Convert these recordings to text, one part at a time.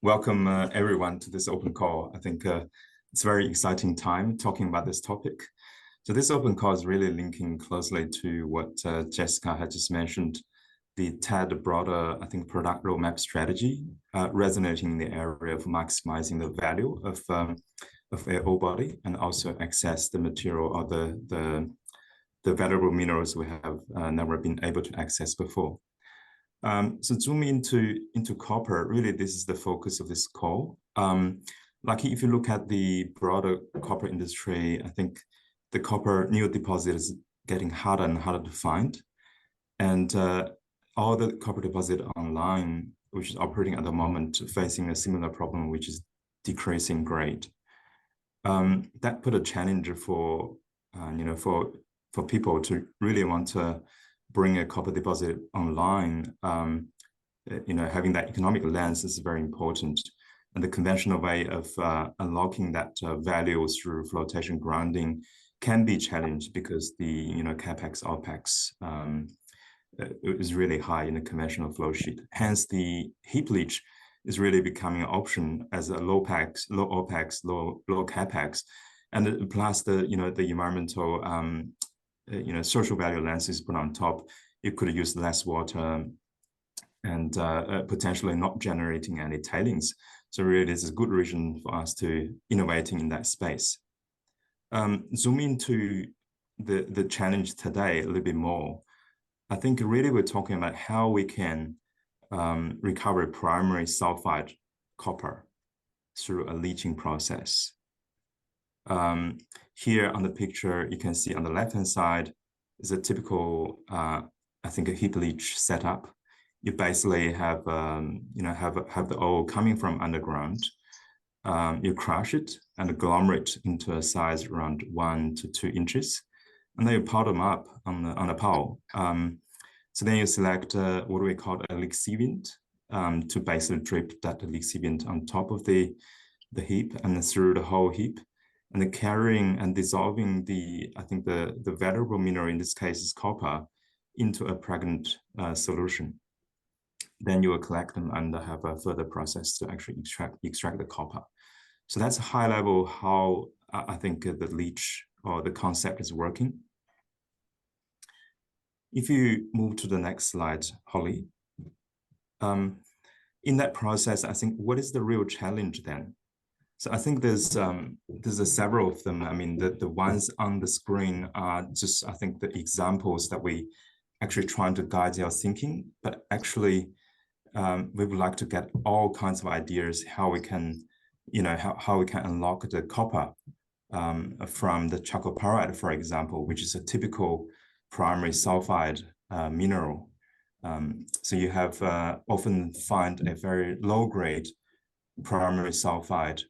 Welcome everyone to this open call. I think it's a very exciting time talking about this topic. So this open call is really linking closely to what Jessica had just mentioned, the TED broader, I think, product roadmap strategy, resonating in the area of maximizing the value of a ore body and also access the material or the valuable minerals we have never been able to access before. So zoom into copper, really this is the focus of this call. Like if you look at the broader copper industry, I think the copper new deposit is getting harder and harder to find. And all the copper deposit online, which is operating at the moment, facing a similar problem, which is decreasing grade. That put a challenge for, for people to really want to bring a copper deposit online, having that economic lens is very important. And the conventional way of unlocking that value through flotation grinding can be challenged because the capex OPEX is really high in the conventional flow sheet. Hence, the heap leach is really becoming an option as a low OPEX, low capex, and plus the the environmental social value lens is put on top. You could use less water and potentially not generating any tailings. So really, this is a good reason for us to innovating in that space. Zoom into the challenge today a little bit more. I think really we're talking about how we can recover primary sulfide copper through a leaching process. Here on the picture, you can see on the left-hand side is a typical, I think, a heap leach setup. You basically have, have the ore coming from underground. You crush it and agglomerate into a size around 1 to 2 inches, and then you pile them up on a pile. So then you select what we call a lixiviant to basically drip that lixiviant on top of the heap and through the whole heap, and then carrying and dissolving the valuable mineral, in this case is copper, into a pregnant solution. Then you will collect them and have a further process to actually extract the copper. So that's a high level how I think the leach or the concept is working. If you move to the next slide, Holly. In that process, I think what is the real challenge then? So I think there's several of them. I mean, the ones on the screen are just, I think, the examples that we actually trying to guide your thinking, but actually we would like to get all kinds of ideas how we can, how we can unlock the copper from the chalcopyrite, for example, which is a typical primary sulfide mineral. So you have often find a very low grade primary sulfide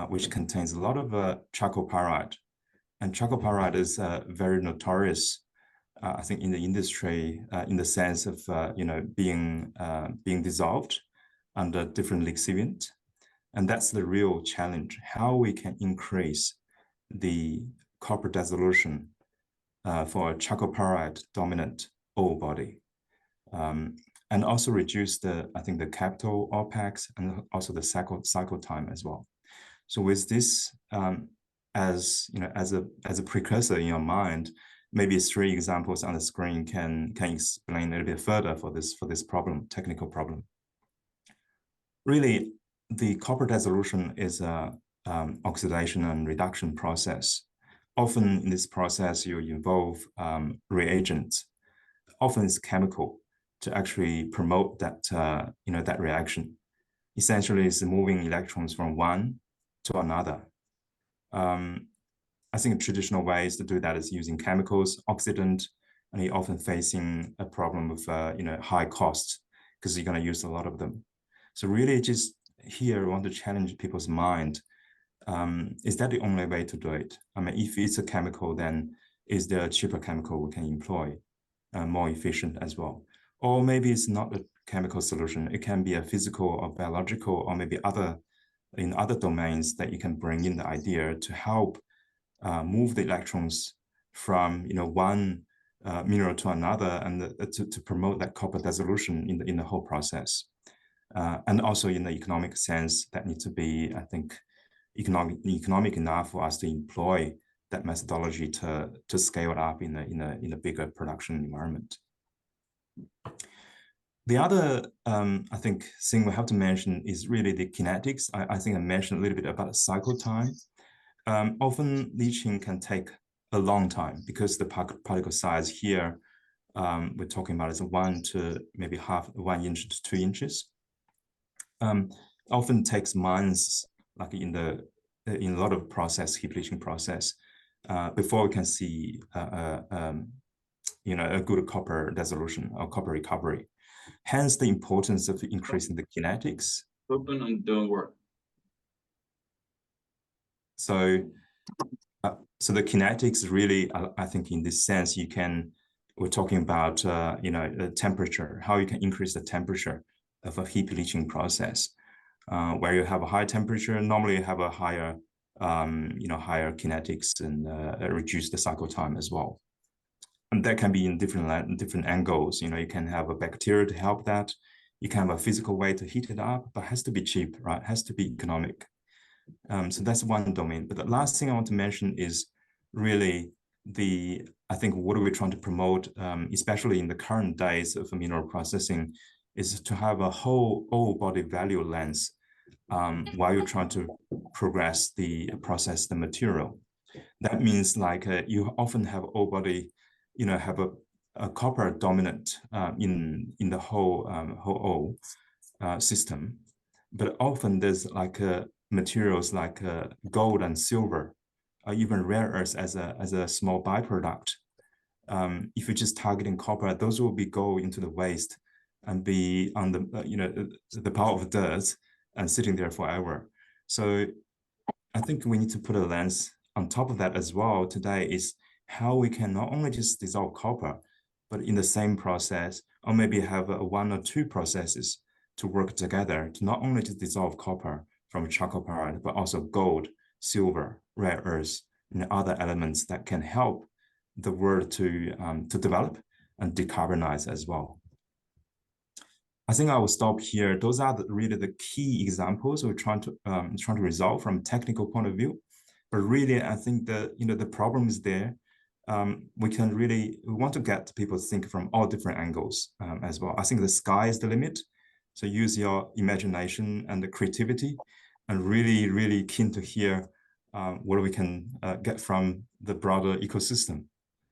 which contains a lot of chalcopyrite. And chalcopyrite is very notorious, I think, in the industry, in the sense of, being dissolved under different lixiviant. And that's the real challenge, how we can increase the copper dissolution for a chalcopyrite dominant ore body. And also reduce the capital OPEX and also the cycle time as well. So with this as a precursor in your mind, maybe 3 examples on the screen can explain a little bit further for this technical problem. Really, the copper dissolution is a oxidation and reduction process. Often in this process, you involve reagents. Often it's chemical to actually promote that that reaction. Essentially, it's moving electrons from one to another. I think traditional ways to do that is using chemicals, oxidant, and you're often facing a problem of high cost because you're going to use a lot of them. So really, just here, I want to challenge people's mind. Is that the only way to do it? I mean, if it's a chemical, then is there a cheaper chemical we can employ, more efficient as well? Or maybe it's not a chemical solution. It can be a physical or biological, or maybe in other domains that you can bring in the idea to help move the electrons from one mineral to another, and to promote that copper dissolution in the whole process. and also in the economic sense, that need to be, I think, economic enough for us to employ that methodology to scale it up in a bigger production environment. The other, I think, thing we have to mention is really the kinetics. I think I mentioned a little bit about cycle time. Often leaching can take a long time because the particle size here we're talking about is 1 to maybe 1 inch to 2 inches. Often takes months, like in a lot of process, heap leaching process, before we can see a good copper dissolution or copper recovery. Hence the importance of increasing the kinetics. Open and don't work. So the kinetics really, I think in this sense, we're talking about, the temperature, how you can increase the temperature of a heap leaching process. Where you have a high temperature, normally you have a higher, higher kinetics and reduce the cycle time as well. And that can be in different angles. You can have a bacteria to help that. You can have a physical way to heat it up, but it has to be cheap, right? It has to be economic. So that's one domain. But the last thing I want to mention is really I think what we're trying to promote, especially in the current days of mineral processing, is to have a whole body value lens while you're trying to process the material. That means like you often have whole body, have a copper dominant in the whole system, but often there's like materials like gold and silver, or even rare earths as a small byproduct. If you're just targeting copper, those will go into the waste and be on the pile of dirt and sitting there forever. So I think we need to put a lens on top of that as well today, is how we can not only just dissolve copper, but in the same process, or maybe have 1 or 2 processes to work together to not only to dissolve copper from chalcopyrite, but also gold, silver, rare earths, and other elements that can help the world to develop and decarbonize as well. I think I will stop here. Those are really the key examples we're trying to resolve from a technical point of view. But really, I think the problem is there. We want to get people to think from all different angles as well. I think the sky is the limit. So use your imagination and the creativity, and really, really keen to hear what we can get from the broader ecosystem.